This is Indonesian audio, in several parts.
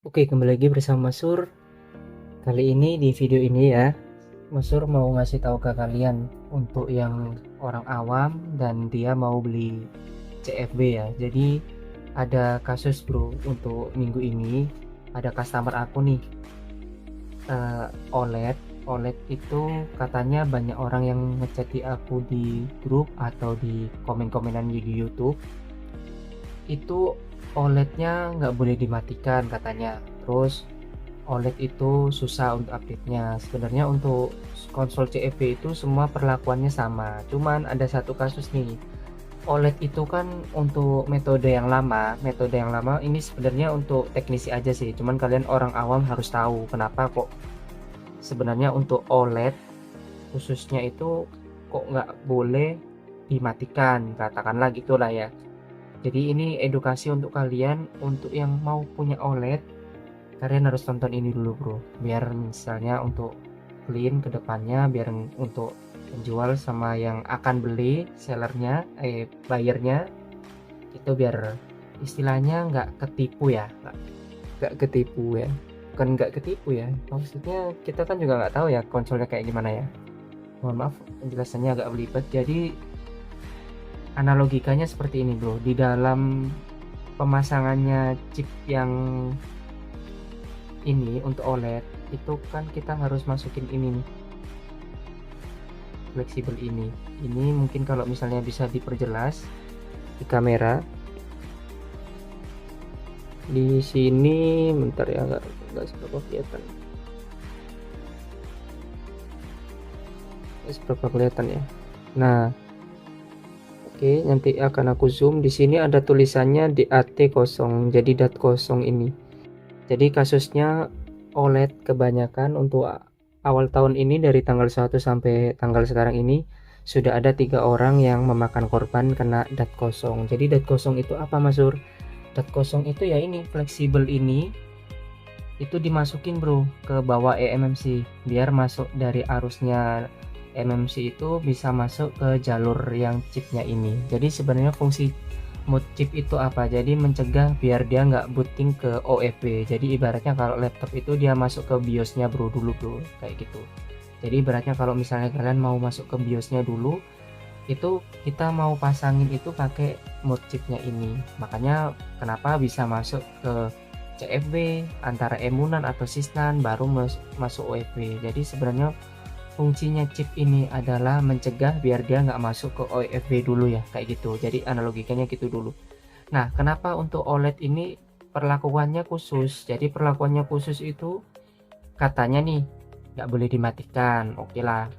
Oke, kembali lagi bersama Masur. Kali ini di video ini ya, Masur mau ngasih tahu ke kalian untuk yang orang awam dan dia mau beli CFB ya. Jadi ada kasus bro, untuk minggu ini ada customer aku nih, OLED. OLED itu katanya banyak orang yang ngechat di aku di grup atau di komen-komenan di YouTube. Itu OLED-nya nggak boleh dimatikan katanya. Terus OLED itu susah untuk update-nya. Sebenarnya untuk konsol CFB itu semua perlakuannya sama. Cuman ada satu kasus nih. OLED itu kan untuk metode yang lama ini sebenarnya untuk teknisi aja sih. Cuman kalian orang awam harus tahu kenapa kok sebenarnya untuk OLED khususnya itu kok nggak boleh dimatikan, katakanlah gitulah ya. Jadi ini edukasi untuk kalian, untuk yang mau punya OLED kalian harus tonton ini dulu bro, biar misalnya untuk clean ke depannya, biar untuk penjual sama yang akan beli, sellernya buyernya itu biar istilahnya nggak ketipu ya, nggak ketipu ya, bukan nggak ketipu ya, maksudnya kita kan juga nggak tahu ya konsolnya kayak gimana ya. Mohon maaf penjelasannya agak belibet. Jadi analogikanya seperti ini bro, di dalam pemasangannya chip yang ini untuk OLED itu kan kita harus masukin ini nih, fleksibel ini mungkin kalau misalnya bisa diperjelas di kamera di sini, bentar ya, nggak seberapa kelihatan, ya. Nah, oke, nanti akan aku zoom. Di sini ada tulisannya DAT0, jadi DAT 0 ini. Jadi kasusnya OLED kebanyakan untuk awal tahun ini dari tanggal 1 sampai tanggal sekarang ini sudah ada 3 orang yang memakan korban kena DAT0. Jadi DAT0 itu apa Masur? DAT0 itu ya ini fleksibel ini itu dimasukin bro ke bawah eMMC biar masuk dari arusnya eMMC itu bisa masuk ke jalur yang chipnya ini. Jadi sebenarnya fungsi mode chip itu apa? Jadi mencegah biar dia nggak booting ke OFB. Jadi ibaratnya kalau laptop itu dia masuk ke BIOSnya bro dulu bro, kayak gitu. Jadi ibaratnya kalau misalnya kalian mau masuk ke BIOSnya dulu, itu kita mau pasangin itu pakai mode chipnya ini. Makanya kenapa bisa masuk ke CFB antara emunan atau sysnan baru masuk OFB. Jadi sebenarnya fungsinya chip ini adalah mencegah biar dia nggak masuk ke OFB dulu ya, kayak gitu. Jadi analogikanya gitu dulu. Nah, kenapa untuk OLED ini perlakuannya khusus? Jadi perlakuannya khusus itu katanya nih nggak boleh dimatikan. Oke lah,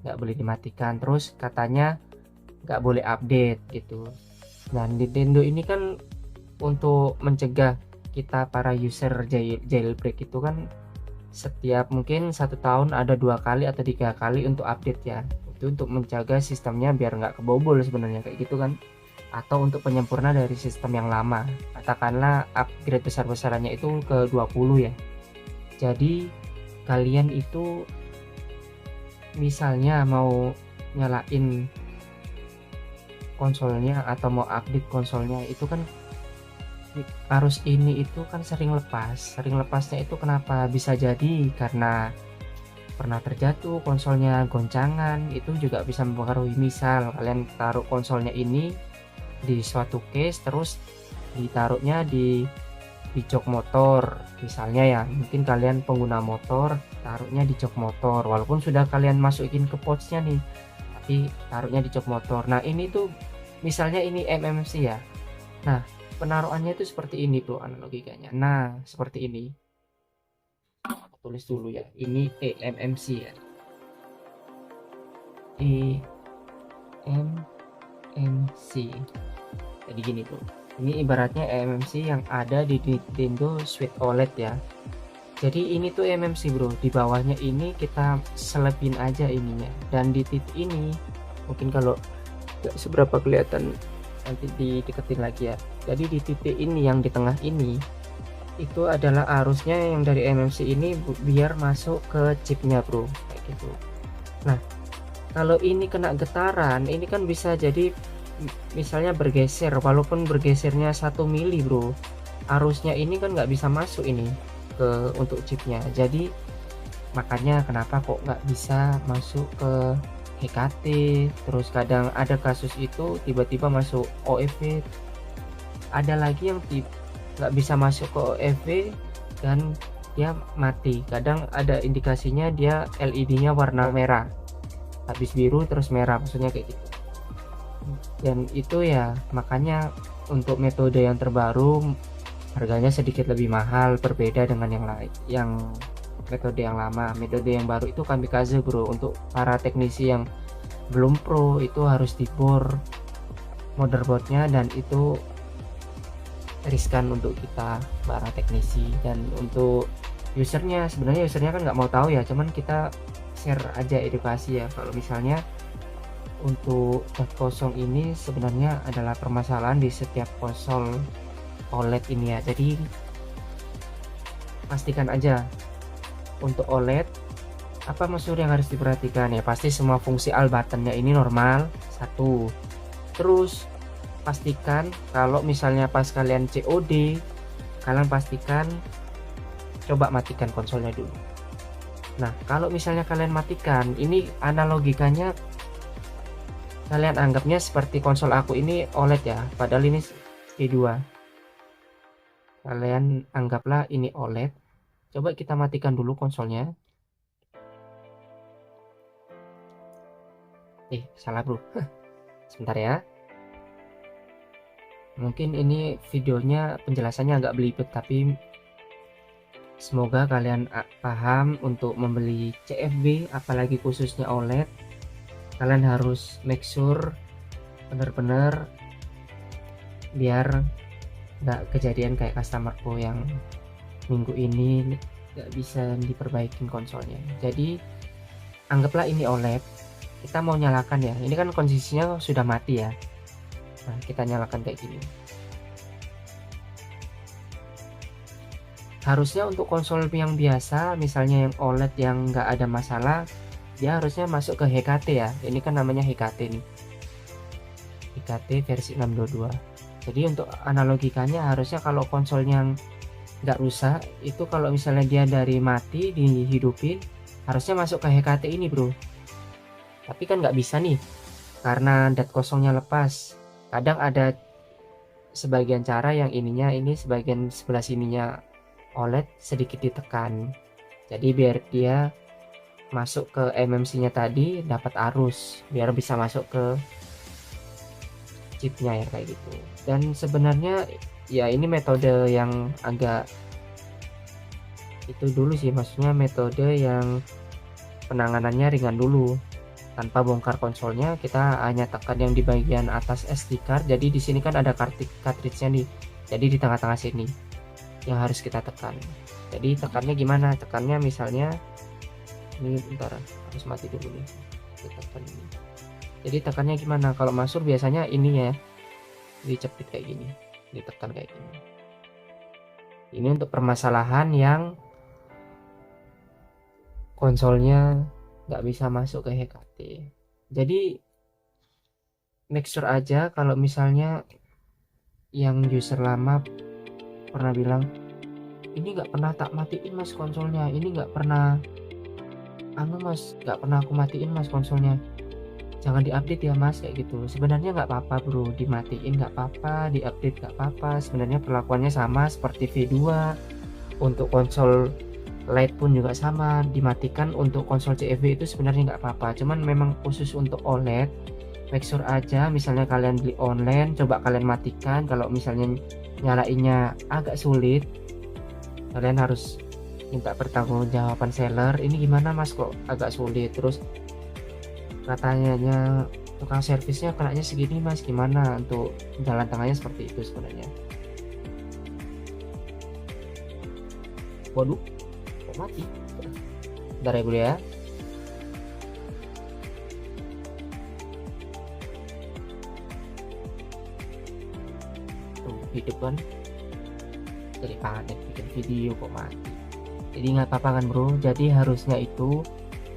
nggak boleh dimatikan. Terus katanya nggak boleh update gitu. Nah, Nintendo ini kan untuk mencegah kita para user jailbreak itu kan setiap mungkin 1 tahun ada 2 kali atau 3 kali untuk update ya. Itu untuk menjaga sistemnya biar nggak kebobol sebenarnya, kayak gitu kan. Atau untuk penyempurna dari sistem yang lama. Katakanlah upgrade besar-besarannya itu ke 20 ya. Jadi kalian itu misalnya mau nyalain konsolnya atau mau update konsolnya itu kan arus ini itu kan sering lepasnya itu kenapa? Bisa jadi karena pernah terjatuh konsolnya, goncangan, itu juga bisa mempengaruhi. Misal kalian taruh konsolnya ini di suatu case terus ditaruhnya di jok motor misalnya ya, mungkin kalian pengguna motor taruhnya di jok motor walaupun sudah kalian masukin ke pouchnya nih, tapi taruhnya di jok motor. Nah ini tuh misalnya ini MMC ya, nah penaruhannya itu seperti ini bro analogikanya. Nah seperti ini, aku tulis dulu ya, ini eMMC ya, eMMC. Jadi gini bro, ini ibaratnya eMMC yang ada di Nintendo Switch OLED ya. Jadi ini tuh eMMC bro, di bawahnya ini kita selepin aja ininya, dan di titik ini mungkin kalau nggak seberapa kelihatan nanti dideketin lagi ya. Jadi di titik ini yang di tengah ini itu adalah arusnya yang dari eMMC ini biar masuk ke chipnya bro, kayak gitu. Nah kalau ini kena getaran ini kan bisa jadi misalnya bergeser, walaupun bergesernya 1 mili bro, arusnya ini kan nggak bisa masuk ini. untuk chipnya. Jadi makanya kenapa kok nggak bisa masuk ke HKT, terus kadang ada kasus itu tiba-tiba masuk OFV, ada lagi yang nggak bisa masuk ke OFV dan dia mati. Kadang ada indikasinya dia LED-nya warna merah, habis biru terus merah, maksudnya kayak gitu. Dan itu ya makanya untuk metode yang terbaru harganya sedikit lebih mahal, berbeda dengan yang lain, yang metode yang lama. Metode yang baru itu kamikaze bro. Untuk para teknisi yang belum pro itu harus dibor motherboardnya, dan itu riskan untuk kita para teknisi. Dan untuk usernya, sebenarnya usernya kan nggak mau tahu ya, cuman kita share aja edukasi ya. Kalau misalnya untuk .0 ini sebenarnya adalah permasalahan di setiap konsol OLED ini ya. Jadi pastikan aja untuk OLED apa unsur yang harus diperhatikan ya. Pasti semua fungsi all buttonnya ini normal, satu. Terus pastikan kalau misalnya pas kalian COD, kalian pastikan coba matikan konsolnya dulu. Nah kalau misalnya kalian matikan, ini analogikanya kalian anggapnya seperti konsol aku ini OLED ya, padahal ini V2. Kalian anggaplah ini OLED. Coba kita matikan dulu konsolnya. Salah bro. Sebentar ya. Mungkin ini videonya penjelasannya agak belibet, tapi semoga kalian paham. Untuk membeli CFB apalagi khususnya OLED, kalian harus make sure bener-bener biar nggak kejadian kayak customerku yang minggu ini nggak bisa diperbaikin konsolnya. Jadi anggaplah ini OLED, kita mau nyalakan ya, ini kan kondisinya sudah mati ya. Nah kita nyalakan kayak gini. Harusnya untuk konsol yang biasa, misalnya yang OLED yang nggak ada masalah, dia harusnya masuk ke HKT ya. Ini kan namanya HKT nih, HKT versi 622. Jadi untuk analogikanya harusnya kalau konsol yang nggak rusak itu, kalau misalnya dia dari mati dihidupin, harusnya masuk ke HKT ini bro. Tapi kan nggak bisa nih karena .0-nya lepas. Kadang ada sebagian cara yang ininya, ini sebagian sebelah sininya OLED sedikit ditekan, jadi biar dia masuk ke MMC nya tadi, dapat arus biar bisa masuk ke chipnya ya, kayak gitu. Dan sebenarnya ya ini metode yang agak itu dulu sih, maksudnya metode yang penanganannya ringan dulu. Tanpa bongkar konsolnya, kita hanya tekan yang di bagian atas SD card. Jadi di sini kan ada cartridge-nya nih, jadi di tengah-tengah sini yang harus kita tekan. Jadi tekannya gimana? Tekannya misalnya ini, bentar harus mati dulu nih, kita tekan ini. Jadi tekannya gimana? Kalau masuk biasanya ini ya, dicepit kayak gini, ditekan kayak gini. Ini untuk permasalahan yang konsolnya nggak bisa masuk ke HKT. Jadi make sure aja kalau misalnya yang user lama pernah bilang, ini nggak pernah tak matiin mas konsolnya, ini nggak pernah mas, nggak pernah aku matiin mas konsolnya, jangan diupdate ya mas, kayak gitu. Sebenarnya nggak apa-apa bro, dimatiin nggak apa-apa, diupdate nggak apa-apa. Sebenarnya perlakuannya sama seperti V2. Untuk konsol LED pun juga sama, dimatikan. Untuk konsol CFB itu sebenarnya nggak apa-apa, cuman memang khusus untuk OLED make sure aja. Misalnya kalian beli online, coba kalian matikan. Kalau misalnya nyalainnya agak sulit, kalian harus minta pertanggungjawaban seller, ini gimana mas kok agak sulit, terus katanya tukang servisnya kenanya segini mas, gimana. Untuk jalan tengahnya seperti itu sebenarnya. Waduh kok mati, bentar ya bro ya. Tuh hidup kan, jadi panik bikin video kok mati. Jadi nggak apa-apa kan bro. Jadi harusnya itu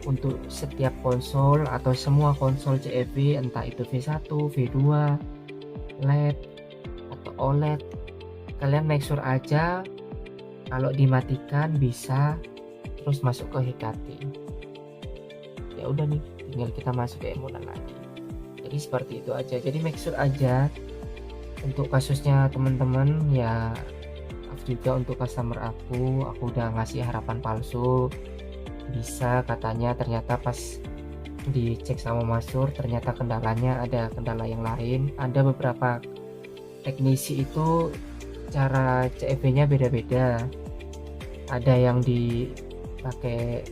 untuk setiap konsol atau semua konsol CFB, entah itu V1, V2, LED atau OLED, kalian make sure aja Kalau dimatikan bisa terus masuk ke HKT. Ya udah nih, tinggal kita masuk ke emulan lagi. Jadi seperti itu aja. Jadi make sure aja untuk kasusnya teman-teman ya. Juga untuk customer aku udah ngasih harapan palsu, bisa katanya, ternyata pas dicek sama Masur ternyata kendalanya ada kendala yang lain. Ada beberapa teknisi itu cara CFV nya beda-beda, ada yang dipakai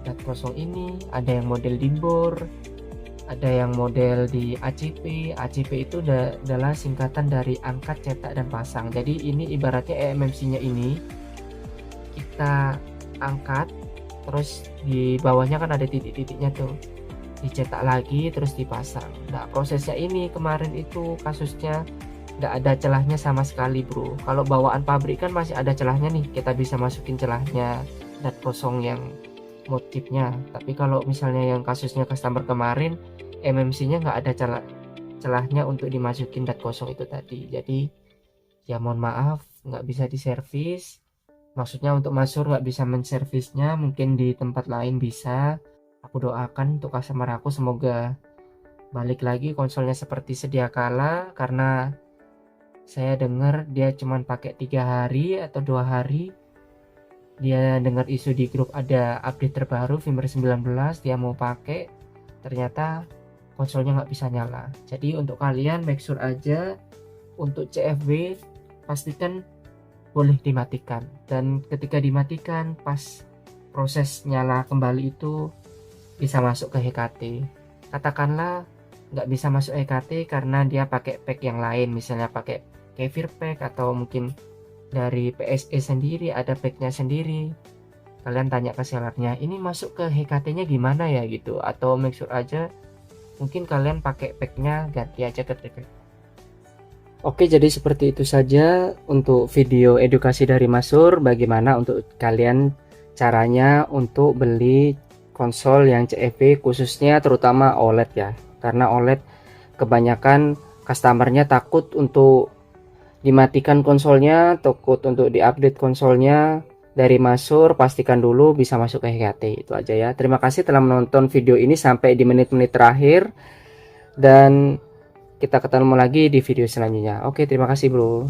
cat kosong ini, ada yang model di bor, ada yang model di ACP. ACP itu adalah singkatan dari angkat, cetak, dan pasang. Jadi ini ibaratnya eMMC nya ini kita angkat, terus di bawahnya kan ada titik-titiknya tuh, dicetak lagi terus dipasang. Nah prosesnya ini kemarin itu kasusnya nggak ada celahnya sama sekali bro. Kalau bawaan pabrik kan masih ada celahnya nih, kita bisa masukin celahnya dan kosong yang motifnya. Tapi kalau misalnya yang kasusnya customer kemarin, MMC nya nggak ada celahnya untuk dimasukin dat kosong itu tadi. Jadi ya mohon maaf nggak bisa diservis. Maksudnya untuk Masur nggak bisa menservisnya, mungkin di tempat lain bisa. Aku doakan untuk customer aku semoga balik lagi konsolnya seperti sedia kala, karena saya dengar dia cuman pakai 3 hari atau 2 hari dia dengar isu di grup ada update terbaru firmware 19, dia mau pakai, ternyata konsolnya nggak bisa nyala. Jadi untuk kalian make sure aja untuk CFW pastikan boleh dimatikan, dan ketika dimatikan pas proses nyala kembali itu bisa masuk ke HKT. Katakanlah nggak bisa masuk HKT karena dia pakai pack yang lain, misalnya pakai Kefir pack atau mungkin dari PSE sendiri ada packnya sendiri. Kalian tanya ke sellernya, ini masuk ke HKT nya gimana ya gitu, atau make sure aja mungkin kalian pakai packnya ganti aja ke TP. Oke, jadi seperti itu saja untuk video edukasi dari Masur, bagaimana untuk kalian caranya untuk beli konsol yang CFV, khususnya terutama OLED ya, karena OLED kebanyakan customernya takut untuk dimatikan konsolnya, takut untuk diupdate konsolnya. Dari Masur, pastikan dulu bisa masuk ke HKT. Itu aja ya. Terima kasih telah menonton video ini sampai di menit-menit terakhir, dan kita ketemu lagi di video selanjutnya. Oke, terima kasih bro.